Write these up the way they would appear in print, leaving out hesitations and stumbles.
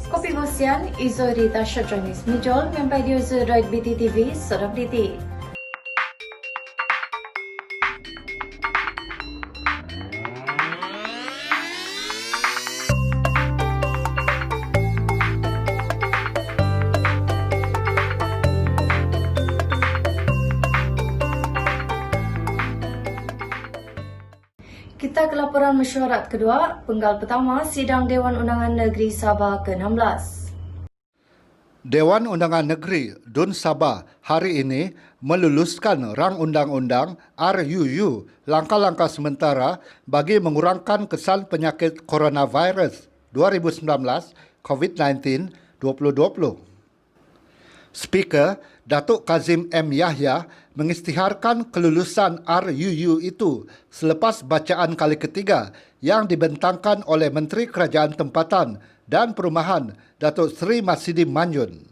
Kopi Bosian, Izo Rita Shatranis Mijol, Mempai Diuzu Raid BTTV, Serap DT. Kita ke laporan mesyuarat kedua, penggal pertama sidang Dewan Undangan Negeri Sabah ke-16. Dewan Undangan Negeri DUN Sabah hari ini meluluskan rang undang-undang RUU langkah-langkah sementara bagi mengurangkan kesan penyakit coronavirus 2019 COVID-19 2020. Speaker Datuk Kazim M. Yahya mengisytiharkan kelulusan RUU itu selepas bacaan kali ketiga yang dibentangkan oleh Menteri Kerajaan Tempatan dan Perumahan Datuk Seri Masidi Manyun.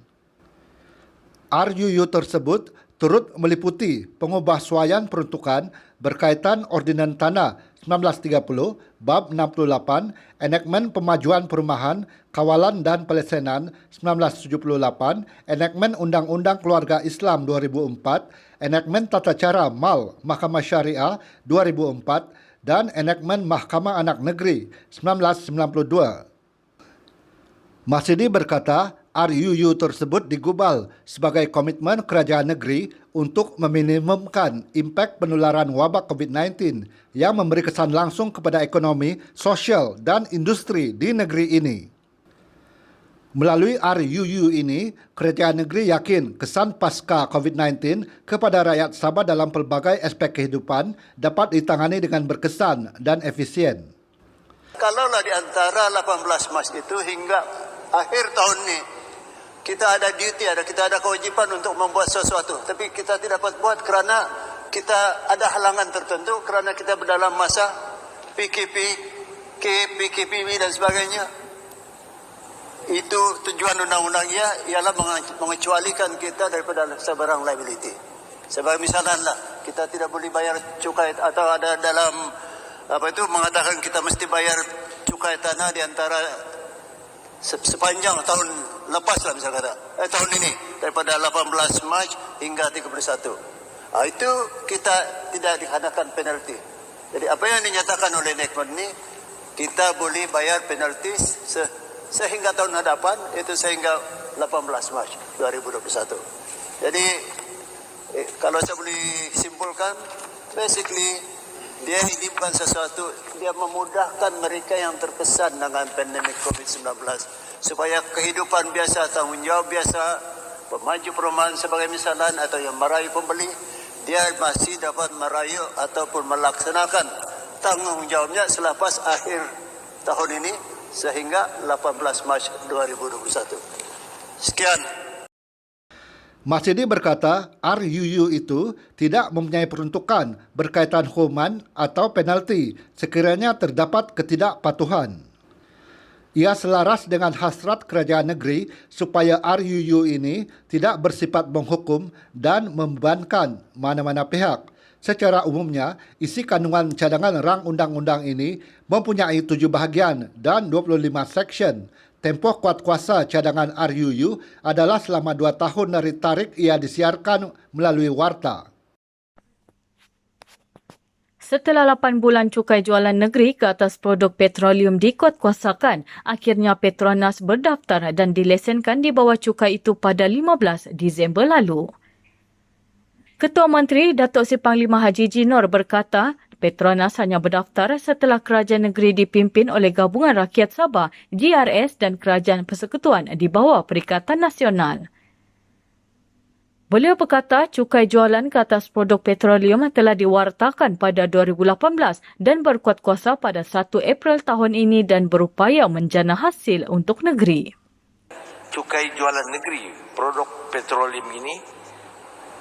RUU tersebut turut meliputi pengubahsuaian peruntukan berkaitan Ordinan Tanah 1930 Bab 68, Enakmen Pemajuan Perumahan, Kawalan dan Pelesenan 1978, Enakmen Undang-Undang Keluarga Islam 2004, Enakmen Tata Cara Mal Mahkamah Syariah 2004 dan Enakmen Mahkamah Anak Negeri 1992. Masidi berkata, RUU tersebut digubal sebagai komitmen kerajaan negeri untuk meminimumkan impak penularan wabak COVID-19 yang memberi kesan langsung kepada ekonomi, sosial dan industri di negeri ini. Melalui RUU ini, kerajaan negeri yakin kesan pasca COVID-19 kepada rakyat Sabah dalam pelbagai aspek kehidupan dapat ditangani dengan berkesan dan efisien. Kalaulah di antara 18 Mac itu hingga akhir tahun ini, kita ada duty, kita ada kewajipan untuk membuat sesuatu. Tapi kita tidak dapat buat kerana kita ada halangan tertentu, kerana kita berdalam masa PKP, PKPB dan sebagainya. Itu tujuan undang-undangnya ialah mengecualikan kita daripada sebarang liability. Sebagai misalnya, kita tidak boleh bayar cukai atau ada dalam mengatakan kita mesti bayar cukai tanah di antara sepanjang tahun lepas lah misalnya tahun ini daripada 18 Mac hingga 31. Itu kita tidak dikenakan penalti. Jadi apa yang dinyatakan oleh Nekman ini, kita boleh bayar penalti sehingga tahun hadapan, itu sehingga 18 Mac 2021. Jadi kalau saya boleh simpulkan, basically dia ini bukan sesuatu, dia memudahkan mereka yang terkesan dengan pandemik COVID-19 supaya kehidupan biasa, tanggungjawab biasa, pemaju perumahan sebagai misalan atau yang merayu pembeli, dia masih dapat merayu ataupun melaksanakan tanggungjawabnya selepas akhir tahun ini sehingga 18 Mac 2021. Sekian. Masidi berkata, RUU itu tidak mempunyai peruntukan berkaitan hukuman atau penalti sekiranya terdapat ketidakpatuhan. Ia selaras dengan hasrat kerajaan negeri supaya RUU ini tidak bersifat menghukum dan membebankan mana-mana pihak. Secara umumnya, isi kandungan cadangan rang undang-undang ini mempunyai 7 bahagian dan 25 seksyen. Tempoh kuatkuasa cadangan RUU adalah selama 2 tahun dari tarikh ia disiarkan melalui warta. Setelah 8 bulan cukai jualan negeri ke atas produk petroleum dikuatkuasakan, akhirnya Petronas berdaftar dan dilesenkan di bawah cukai itu pada 15 Disember lalu. Ketua Menteri Datuk Seri Panglima Haji Jinor berkata, Petronas hanya berdaftar setelah kerajaan negeri dipimpin oleh Gabungan Rakyat Sabah, GRS dan Kerajaan Persekutuan di bawah Perikatan Nasional. Beliau berkata cukai jualan ke atas produk petroleum telah diwartakan pada 2018 dan berkuat kuasa pada 1 April tahun ini dan berupaya menjana hasil untuk negeri. Cukai jualan negeri produk petroleum ini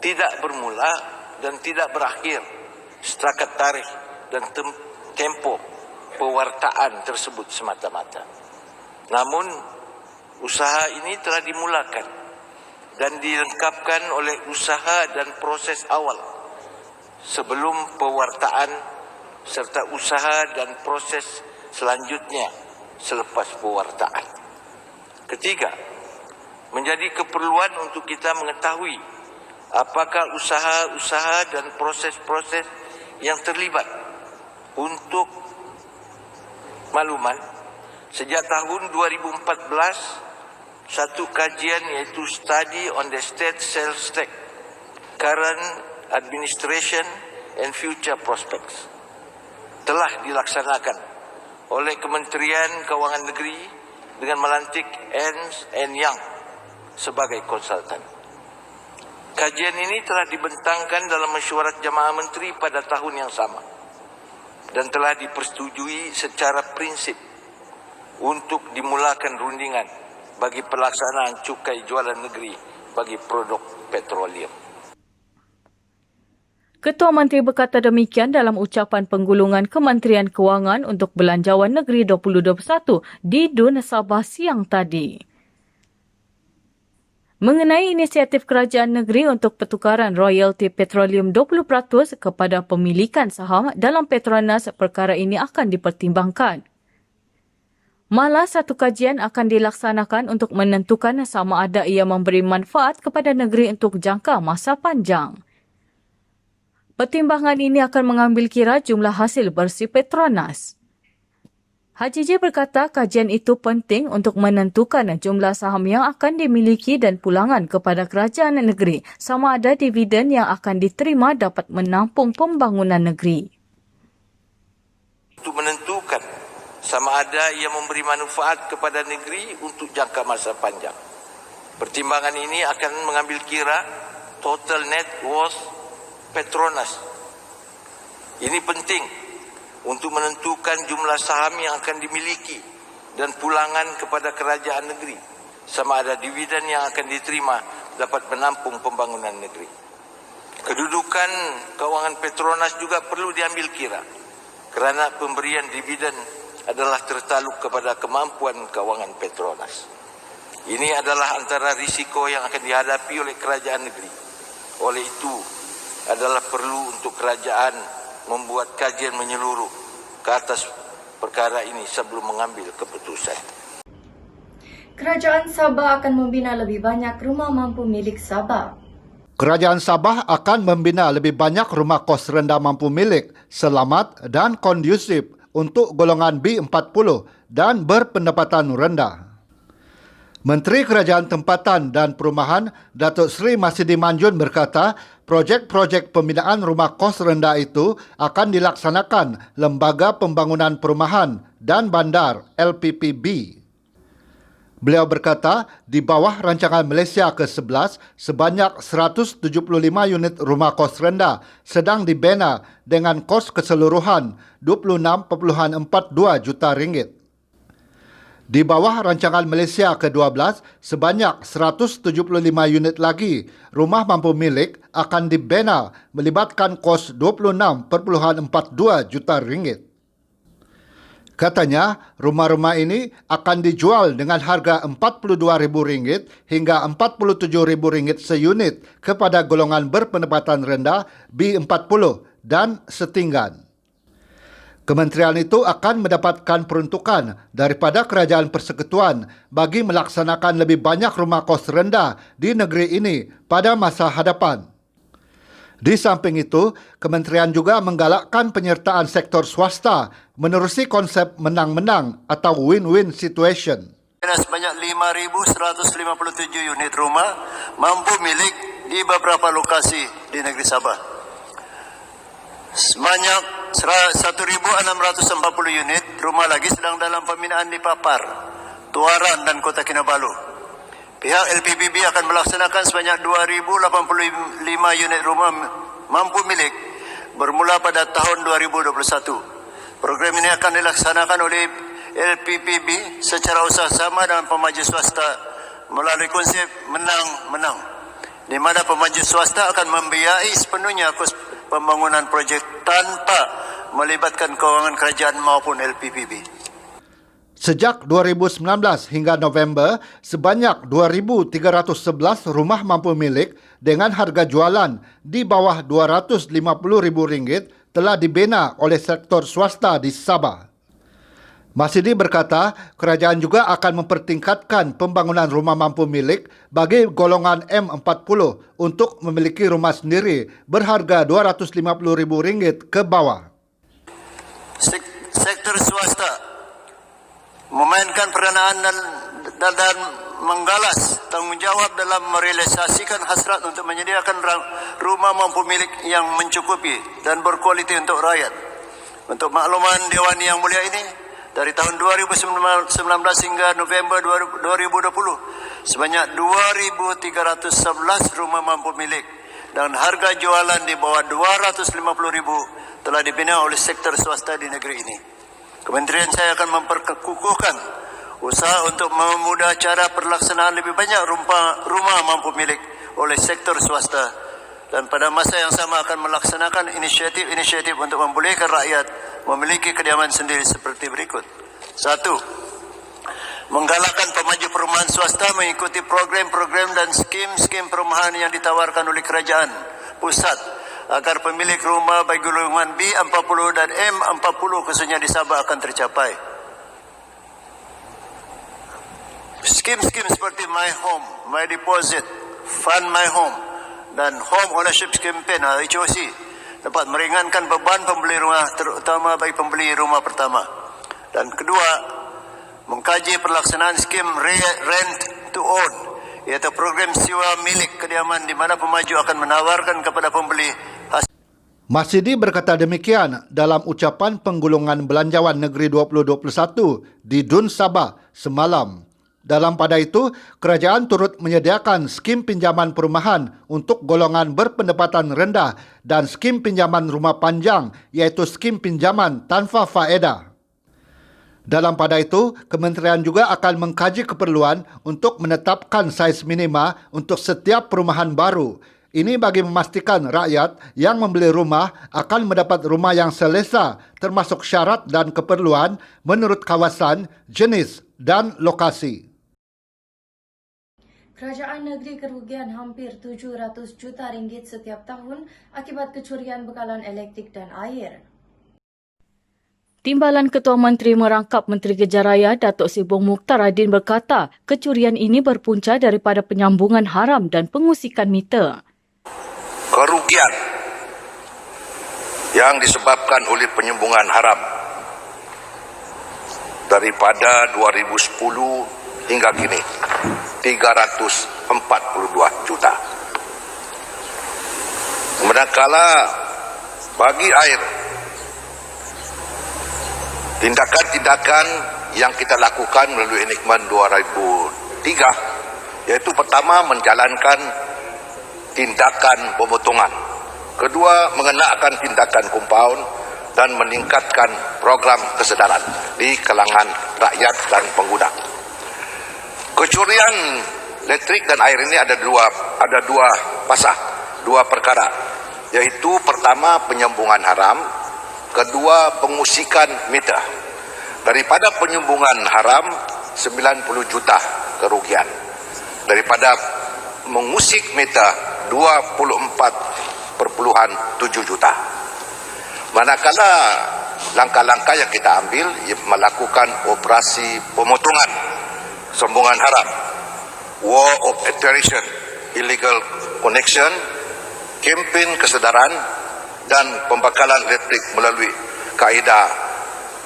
tidak bermula dan tidak berakhir setakat tarikh dan tempoh pewartaan tersebut semata-mata. Namun, usaha ini telah dimulakan dan dilengkapkan oleh usaha dan proses awal sebelum pewartaan serta usaha dan proses selanjutnya selepas pewartaan. Ketiga, menjadi keperluan untuk kita mengetahui apakah usaha-usaha dan proses-proses yang terlibat. Untuk makluman, sejak tahun 2014, satu kajian yaitu Study on the State Sales Tax, Current Administration and Future Prospects telah dilaksanakan oleh Kementerian Keuangan Negeri dengan melantik Ernst & Young sebagai konsultan. Kajian ini telah dibentangkan dalam mesyuarat Jamaah Menteri pada tahun yang sama dan telah dipersetujui secara prinsip untuk dimulakan rundingan bagi pelaksanaan cukai jualan negeri bagi produk petroleum. Ketua Menteri berkata demikian dalam ucapan penggulungan Kementerian Kewangan untuk Belanjawan Negeri 2021 di DUN Sabah siang tadi. Mengenai inisiatif kerajaan negeri untuk pertukaran royalti petroleum 20% kepada pemilikan saham dalam Petronas, perkara ini akan dipertimbangkan. Malah satu kajian akan dilaksanakan untuk menentukan sama ada ia memberi manfaat kepada negeri untuk jangka masa panjang. Pertimbangan ini akan mengambil kira jumlah hasil bersih Petronas. Haji J berkata kajian itu penting untuk menentukan jumlah saham yang akan dimiliki dan pulangan kepada kerajaan negeri sama ada dividen yang akan diterima dapat menampung pembangunan negeri. Untuk menentukan sama ada ia memberi manfaat kepada negeri untuk jangka masa panjang. Pertimbangan ini akan mengambil kira total net worth Petronas. Ini penting untuk menentukan jumlah saham yang akan dimiliki dan pulangan kepada kerajaan negeri, sama ada dividen yang akan diterima dapat menampung pembangunan negeri. Kedudukan keuangan Petronas juga perlu diambil kira, kerana pemberian dividen adalah tertaluk kepada kemampuan keuangan Petronas. Ini adalah antara risiko yang akan dihadapi oleh kerajaan negeri. Oleh itu, adalah perlu untuk kerajaan membuat kajian menyeluruh ke atas perkara ini sebelum mengambil keputusan. Kerajaan Sabah akan membina lebih banyak rumah mampu milik Sabah. Kerajaan Sabah akan membina lebih banyak rumah kos rendah mampu milik, selamat dan kondusif untuk golongan B40 dan berpendapatan rendah. Menteri Kerajaan Tempatan dan Perumahan Datuk Seri Masidi Manjun berkata, projek-projek pembinaan rumah kos rendah itu akan dilaksanakan Lembaga Pembangunan Perumahan dan Bandar LPPB. Beliau berkata, di bawah rancangan Malaysia ke-11, sebanyak 175 unit rumah kos rendah sedang dibina dengan kos keseluruhan RM26.42 juta. Di bawah rancangan Malaysia ke-12, sebanyak 175 unit lagi rumah mampu milik akan dibina melibatkan kos RM26.42 juta. Katanya, rumah-rumah ini akan dijual dengan harga RM42,000 hingga RM47,000 seunit kepada golongan berpendapatan rendah B40 dan setinggan. Kementerian itu akan mendapatkan peruntukan daripada Kerajaan Persekutuan bagi melaksanakan lebih banyak rumah kos rendah di negeri ini pada masa hadapan. Di samping itu, kementerian juga menggalakkan penyertaan sektor swasta menerusi konsep menang-menang atau win-win situation. Sebanyak 5,157 unit rumah mampu milik di beberapa lokasi di negeri Sabah. Sebanyak 1,640 unit rumah lagi sedang dalam pembinaan di Papar, Tuaran dan Kota Kinabalu. Pihak LPPB akan melaksanakan sebanyak 2,085 unit rumah mampu milik bermula pada tahun 2021. Program ini akan dilaksanakan oleh LPPB secara usaha-sama dengan pemaju swasta melalui konsep menang-menang, di mana pemaju swasta akan membiayai sepenuhnya kos pembangunan projek tanpa melibatkan kewangan kerajaan maupun LPPB. Sejak 2019 hingga November, sebanyak 2,311 rumah mampu milik dengan harga jualan di bawah RM250,000 telah dibina oleh sektor swasta di Sabah. Masidi berkata, kerajaan juga akan mempertingkatkan pembangunan rumah mampu milik bagi golongan M40 untuk memiliki rumah sendiri berharga RM250,000 ke bawah. Sektor swasta memainkan peranan dan menggalas tanggungjawab dalam merealisasikan hasrat untuk menyediakan rumah mampu milik yang mencukupi dan berkualiti untuk rakyat. Untuk makluman Dewan Yang Mulia ini, dari tahun 2019 hingga November 2020, sebanyak 2,311 rumah mampu milik dan harga jualan di bawah RM250,000 telah dibina oleh sektor swasta di negeri ini. Kementerian saya akan memperkukuhkan usaha untuk memudah cara pelaksanaan lebih banyak rumah mampu milik oleh sektor swasta, dan pada masa yang sama akan melaksanakan inisiatif-inisiatif untuk membolehkan rakyat memiliki kediaman sendiri seperti berikut. 1. Menggalakkan pemaju perumahan swasta mengikuti program-program dan skim-skim perumahan yang ditawarkan oleh kerajaan pusat agar pemilik rumah bagi golongan B40 dan M40 khususnya di Sabah akan tercapai. Skim-skim seperti My Home, My Deposit, Fund My Home dan Home Ownership Campaign HOC dapat meringankan beban pembeli rumah, terutama bagi pembeli rumah pertama. Dan kedua, mengkaji pelaksanaan skim Rent to Own, iaitu program sewa milik kediaman di mana pemaju akan menawarkan kepada pembeli Masidi berkata demikian dalam ucapan penggulungan Belanjawan Negeri 2021 di Dun Sabah semalam. Dalam pada itu, kerajaan turut menyediakan skim pinjaman perumahan untuk golongan berpendapatan rendah dan skim pinjaman rumah panjang, iaitu skim pinjaman tanpa faedah. Dalam pada itu, kementerian juga akan mengkaji keperluan untuk menetapkan saiz minima untuk setiap perumahan baru. Ini bagi memastikan rakyat yang membeli rumah akan mendapat rumah yang selesa, termasuk syarat dan keperluan menurut kawasan, jenis dan lokasi. Kerajaan negeri kerugian hampir RM700 juta setiap tahun akibat kecurian bekalan elektrik dan air. Timbalan Ketua Menteri merangkap Menteri Kejaraya Datuk Seri Bong Mukhtaradin berkata kecurian ini berpunca daripada penyambungan haram dan pengusikan meter. Kerugian yang disebabkan oleh penyambungan haram daripada 2010 hingga kini 342 juta. Manakala bagi air, tindakan-tindakan yang kita lakukan melalui enactment 2003, iaitu pertama menjalankan tindakan pemotongan, kedua mengenakan tindakan kompaun dan meningkatkan program kesedaran di kalangan rakyat dan pengguna. Kecurian elektrik dan air ini ada dua perkara, yaitu pertama penyambungan haram, kedua pengusikan meter. Daripada penyambungan haram 90 juta kerugian, daripada mengusik meter 24,7 juta. Manakala langkah-langkah yang kita ambil melakukan operasi pemotongan sambungan haram, war of attrition, illegal connection, kempen kesedaran dan pembekalan elektrik melalui kaedah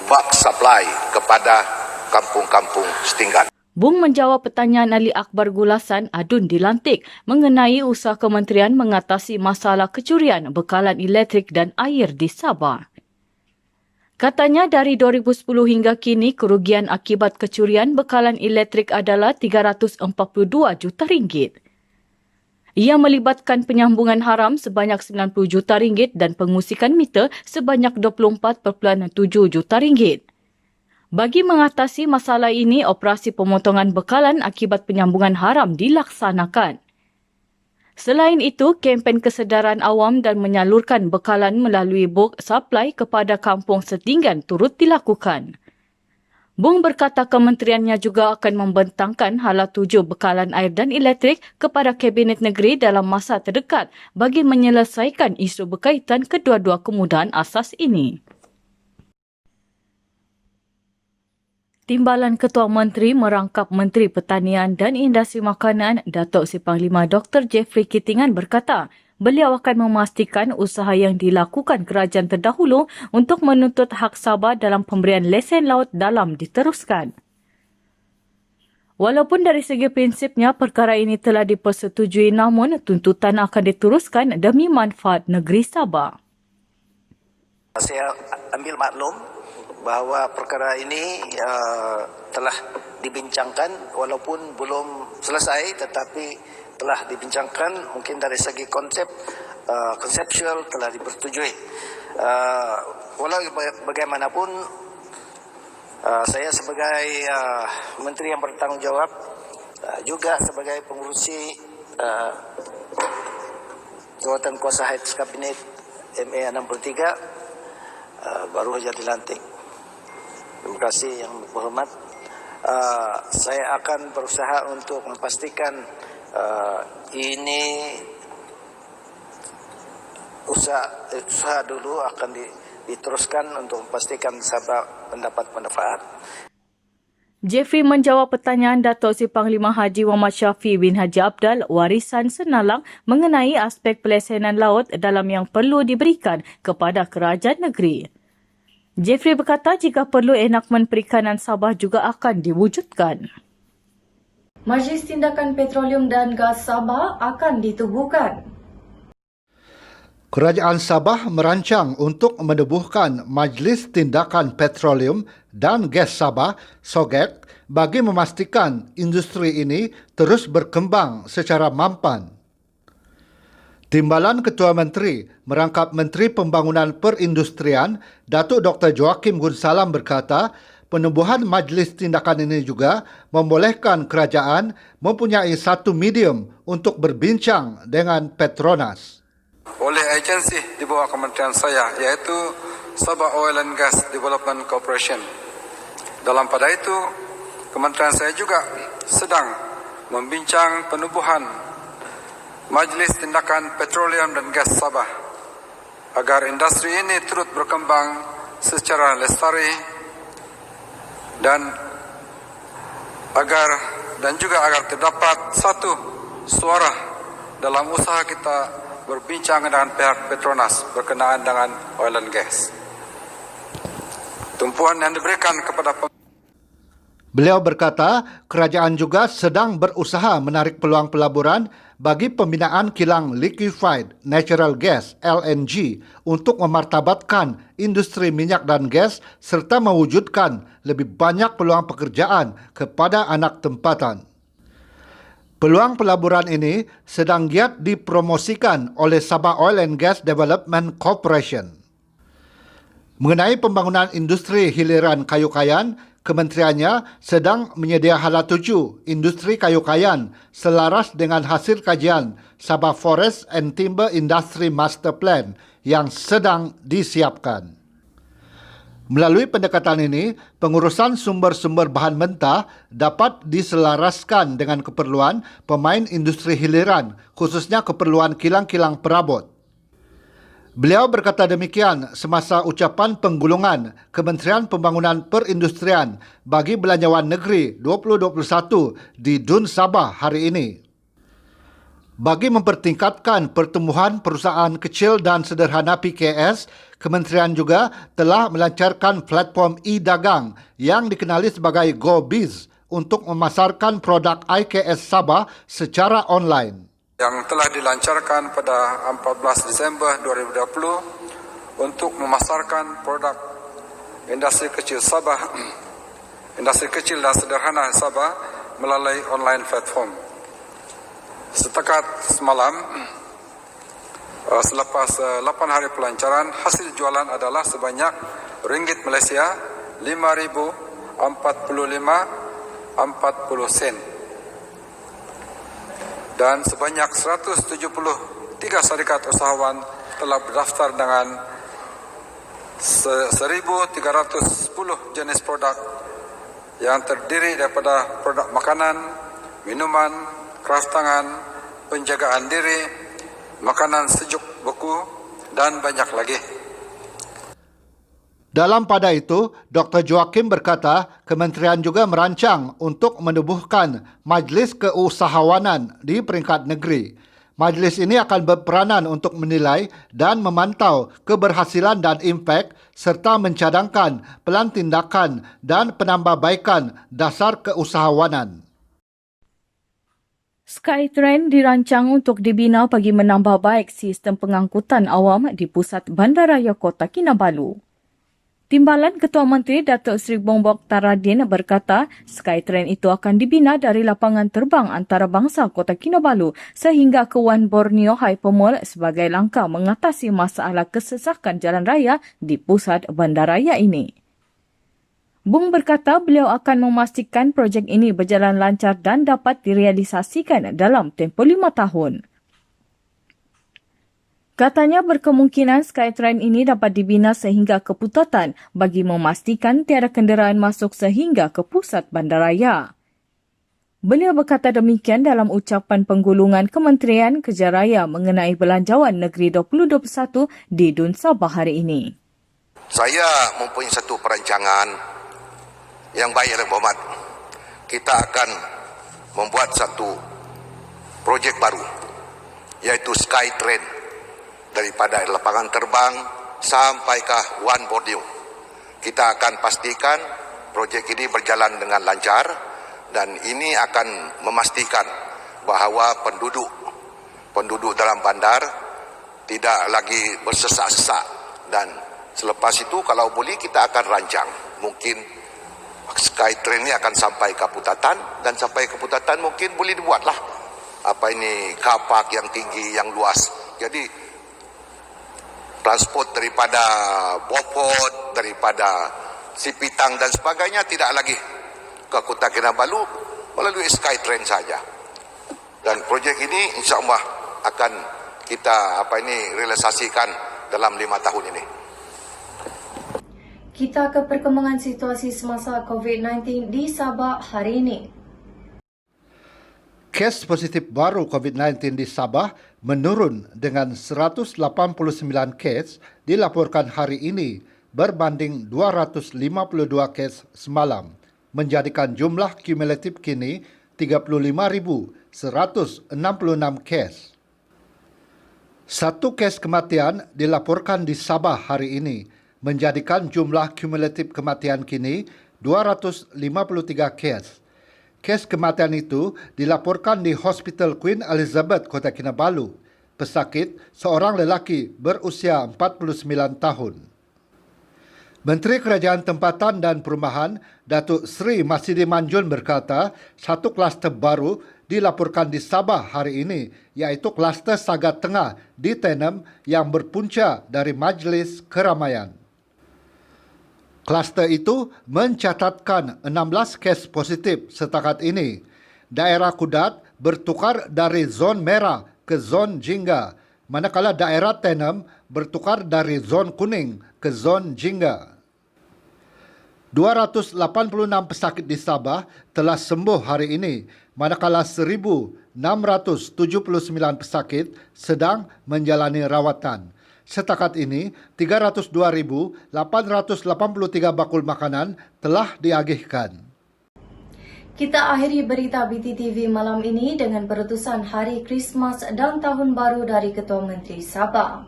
bulk supply kepada kampung-kampung setinggan. Bung menjawab pertanyaan Ali Akbar Gulasan Adun dilantik mengenai usaha kementerian mengatasi masalah kecurian bekalan elektrik dan air di Sabah. Katanya dari 2010 hingga kini kerugian akibat kecurian bekalan elektrik adalah RM342 juta. Ia melibatkan penyambungan haram sebanyak RM90 juta dan pengusikan meter sebanyak RM24.7 juta. Bagi mengatasi masalah ini, operasi pemotongan bekalan akibat penyambungan haram dilaksanakan. Selain itu, kempen kesedaran awam dan menyalurkan bekalan melalui bulk supply kepada kampung setinggan turut dilakukan. Bung berkata kementeriannya juga akan membentangkan hala tuju bekalan air dan elektrik kepada Kabinet Negeri dalam masa terdekat bagi menyelesaikan isu berkaitan kedua-dua kemudahan asas ini. Timbalan Ketua Menteri merangkap Menteri Pertanian dan Industri Makanan Datuk Si Panglima Dr. Jeffrey Kitingan berkata, beliau akan memastikan usaha yang dilakukan kerajaan terdahulu untuk menuntut hak Sabah dalam pemberian lesen laut dalam diteruskan. Walaupun dari segi prinsipnya perkara ini telah dipersetujui, namun tuntutan akan diteruskan demi manfaat negeri Sabah. Saya ambil maklum bahawa perkara ini telah dibincangkan walaupun belum selesai, tetapi telah dibincangkan. Mungkin dari segi konseptual telah dipersetujui. Walau bagaimanapun, saya sebagai menteri yang bertanggungjawab, juga sebagai pengurusi jawatan kuasa Heads Kabinet MA 63, baru saja dilantik. Terima kasih yang berhormat. Saya akan berusaha untuk memastikan ini usaha dulu akan diteruskan untuk memastikan Sabah mendapat manfaat. Jeffrey menjawab pertanyaan Datuk Si Panglima Haji Muhammad Syafiee bin Haji Abdal warisan Senalang mengenai aspek pelesenan laut dalam yang perlu diberikan kepada kerajaan negeri. Jeffrey berkata jika perlu enakmen perikanan Sabah juga akan diwujudkan. Majlis Tindakan Petroleum dan Gas Sabah akan ditubuhkan. Kerajaan Sabah merancang untuk menubuhkan Majlis Tindakan Petroleum dan Gas Sabah (SOGEC) bagi memastikan industri ini terus berkembang secara mampan. Timbalan Ketua Menteri merangkap Menteri Pembangunan Perindustrian Datuk Dr. Joakim Gunsalam berkata, penubuhan Majlis Tindakan ini juga membolehkan kerajaan mempunyai satu medium untuk berbincang dengan Petronas. Oleh agensi di bawah kementerian saya, iaitu Sabah Oil and Gas Development Corporation. Dalam pada itu, kementerian saya juga sedang membincang penubuhan Majlis Tindakan Petroleum dan Gas Sabah agar industri ini turut berkembang secara lestari dan juga agar terdapat satu suara dalam usaha kita berbincang dengan pihak Petronas berkenaan dengan oil and gas. Tumpuan yang diberikan kepada Beliau berkata, kerajaan juga sedang berusaha menarik peluang pelaburan bagi pembinaan kilang liquefied natural gas LNG untuk memartabatkan industri minyak dan gas serta mewujudkan lebih banyak peluang pekerjaan kepada anak tempatan. Peluang pelaburan ini sedang giat dipromosikan oleh Sabah Oil and Gas Development Corporation. Mengenai pembangunan industri hiliran kayu kayan, kementeriannya sedang menyedia hala tuju industri kayu kayan selaras dengan hasil kajian Sabah Forest and Timber Industry Master Plan yang sedang disiapkan. Melalui pendekatan ini, pengurusan sumber-sumber bahan mentah dapat diselaraskan dengan keperluan pemain industri hiliran, khususnya keperluan kilang-kilang perabot. Beliau berkata demikian semasa ucapan penggulungan Kementerian Pembangunan Perindustrian bagi Belanjawan Negeri 2021 di Dun Sabah hari ini. Bagi mempertingkatkan pertumbuhan perusahaan kecil dan sederhana PKS, Kementerian juga telah melancarkan platform e-dagang yang dikenali sebagai GoBiz untuk memasarkan produk IKS Sabah secara online. Yang telah dilancarkan pada 14 Disember 2020 untuk memasarkan produk industri kecil Sabah, industri kecil dan sederhana Sabah melalui online platform. Setakat semalam, selepas 8 hari pelancaran, hasil jualan adalah sebanyak ringgit Malaysia 5,045.40 sen. Dan sebanyak 173 syarikat usahawan telah berdaftar dengan 1,310 jenis produk yang terdiri daripada produk makanan, minuman, kraft tangan, penjagaan diri, makanan sejuk beku dan banyak lagi. Dalam pada itu, Dr. Joakim berkata kementerian juga merancang untuk menubuhkan Majlis Keusahawanan di peringkat negeri. Majlis ini akan berperanan untuk menilai dan memantau keberhasilan dan impak serta mencadangkan pelan tindakan dan penambahbaikan dasar keusahawanan. Skytrain dirancang untuk dibina bagi menambah baik sistem pengangkutan awam di pusat Bandaraya Kota Kinabalu. Timbalan Ketua Menteri Datuk Seri Bongbok Taradin berkata Skytrain itu akan dibina dari lapangan terbang antarabangsa Kota Kinabalu sehingga ke Wan Borneo Hypermall sebagai langkah mengatasi masalah kesesakan jalan raya di pusat bandaraya ini. Bung berkata beliau akan memastikan projek ini berjalan lancar dan dapat direalisasikan dalam tempoh 5 tahun. Katanya berkemungkinan Skytrain ini dapat dibina sehingga ke Putatan bagi memastikan tiada kenderaan masuk sehingga ke pusat bandaraya. Beliau berkata demikian dalam ucapan penggulungan Kementerian Kerja Raya mengenai Belanjawan Negeri 2021 di Dun Sabah hari ini. Saya mempunyai satu perancangan yang baik dan berhormat. Kita akan membuat satu projek baru, iaitu Skytrain. Daripada lapangan terbang sampai ke Wan Borneo. Kita akan pastikan projek ini berjalan dengan lancar dan ini akan memastikan bahawa penduduk dalam bandar tidak lagi bersesak-sesak, dan selepas itu kalau boleh kita akan rancang. Mungkin Skytrain ini akan sampai ke Putatan, dan sampai ke Putatan mungkin boleh dibuatlah car park yang tinggi, yang luas. Jadi transport daripada Beaufort, daripada Sipitang dan sebagainya tidak lagi ke Kota Kinabalu melalui Skytrain saja. Dan projek ini insya-Allah akan kita realisasikan dalam 5 tahun ini. Kita ke perkembangan situasi semasa COVID-19 di Sabah hari ini. Kes positif baru COVID-19 di Sabah menurun dengan 189 kes dilaporkan hari ini berbanding 252 kes semalam, menjadikan jumlah kumulatif kini 35,166 kes. Satu kes kematian dilaporkan di Sabah hari ini, menjadikan jumlah kumulatif kematian kini 253 kes. Kes kematian itu dilaporkan di Hospital Queen Elizabeth, Kota Kinabalu. Pesakit, seorang lelaki berusia 49 tahun. Menteri Kerajaan Tempatan dan Perumahan, Datuk Seri Masidi Manjun berkata, satu kluster baru dilaporkan di Sabah hari ini, iaitu kluster Sagat Tengah di Tenem yang berpunca dari Majlis Keramaian. Kluster itu mencatatkan 16 kes positif setakat ini. Daerah Kudat bertukar dari zon merah ke zon jingga, manakala daerah Tenem bertukar dari zon kuning ke zon jingga. 286 pesakit di Sabah telah sembuh hari ini, manakala 1,679 pesakit sedang menjalani rawatan. Setakat ini, 302,883 bakul makanan telah diagihkan. Kita akhiri berita BTTV malam ini dengan perutusan Hari Krismas dan Tahun Baru dari Ketua Menteri Sabah.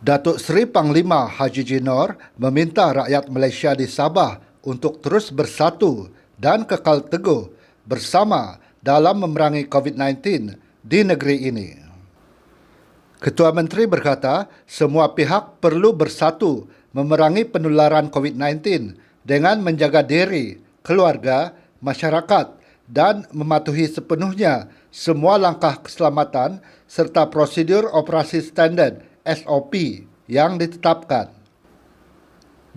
Datuk Seri Panglima Haji Jinor meminta rakyat Malaysia di Sabah untuk terus bersatu dan kekal teguh bersama dalam memerangi COVID-19 di negeri ini. Ketua Menteri berkata, semua pihak perlu bersatu memerangi penularan COVID-19 dengan menjaga diri, keluarga, masyarakat dan mematuhi sepenuhnya semua langkah keselamatan serta prosedur operasi standard SOP yang ditetapkan.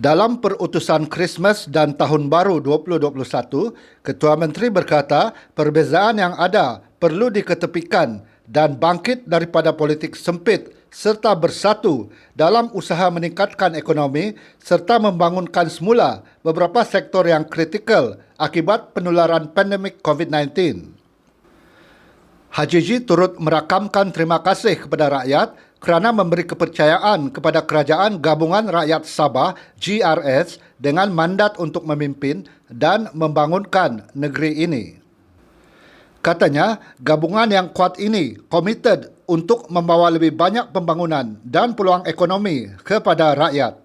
Dalam perutusan Christmas dan Tahun Baru 2021, Ketua Menteri berkata perbezaan yang ada perlu diketepikan dan bangkit daripada politik sempit serta bersatu dalam usaha meningkatkan ekonomi serta membangunkan semula beberapa sektor yang kritikal akibat penularan pandemik COVID-19. Haji Ji turut merakamkan terima kasih kepada rakyat kerana memberi kepercayaan kepada Kerajaan Gabungan Rakyat Sabah GRS dengan mandat untuk memimpin dan membangunkan negeri ini. Katanya, gabungan yang kuat ini komited untuk membawa lebih banyak pembangunan dan peluang ekonomi kepada rakyat.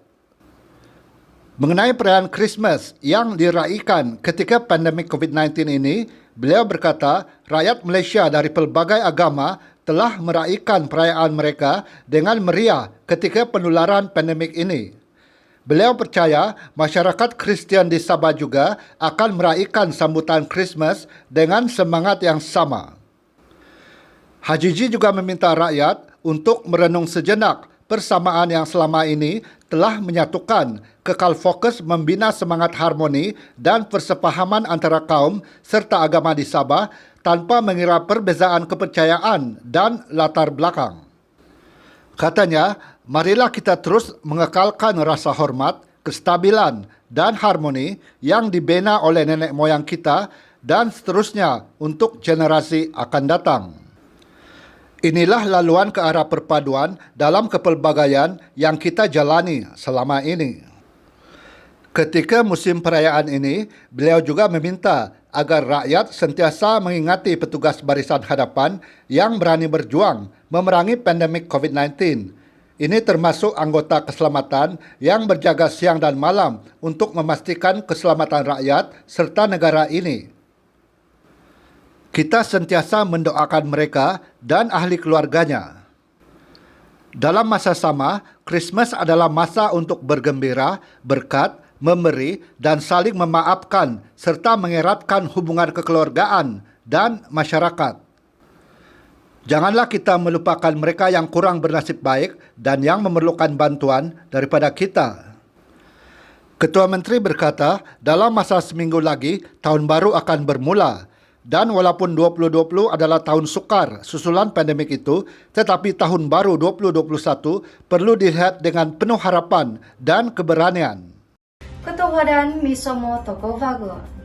Mengenai perayaan Christmas yang diraikan ketika pandemik COVID-19 ini, beliau berkata rakyat Malaysia dari pelbagai agama telah meraikan perayaan mereka dengan meriah ketika penularan pandemik ini. Beliau percaya masyarakat Kristian di Sabah juga akan meraikan sambutan Christmas dengan semangat yang sama. Haji G juga meminta rakyat untuk merenung sejenak persamaan yang selama ini telah menyatukan, kekal fokus membina semangat harmoni dan persepahaman antara kaum serta agama di Sabah tanpa mengira perbezaan kepercayaan dan latar belakang. Katanya, marilah kita terus mengekalkan rasa hormat, kestabilan dan harmoni yang dibina oleh nenek moyang kita dan seterusnya untuk generasi akan datang. Inilah laluan ke arah perpaduan dalam kepelbagaian yang kita jalani selama ini. Ketika musim perayaan ini, beliau juga meminta agar rakyat sentiasa mengingati petugas barisan hadapan yang berani berjuang memerangi pandemik COVID-19. Ini termasuk anggota keselamatan yang berjaga siang dan malam untuk memastikan keselamatan rakyat serta negara ini. Kita sentiasa mendoakan mereka dan ahli keluarganya. Dalam masa sama, Christmas adalah masa untuk bergembira, berkat, memberi dan saling memaafkan serta mengeratkan hubungan kekeluargaan dan masyarakat. Janganlah kita melupakan mereka yang kurang bernasib baik dan yang memerlukan bantuan daripada kita. Ketua Menteri berkata, dalam masa seminggu lagi, tahun baru akan bermula. Dan walaupun 2020 adalah tahun sukar susulan pandemik itu, tetapi tahun baru 2021 perlu dilihat dengan penuh harapan dan keberanian. Ketua Wadan Misomo Tokovago.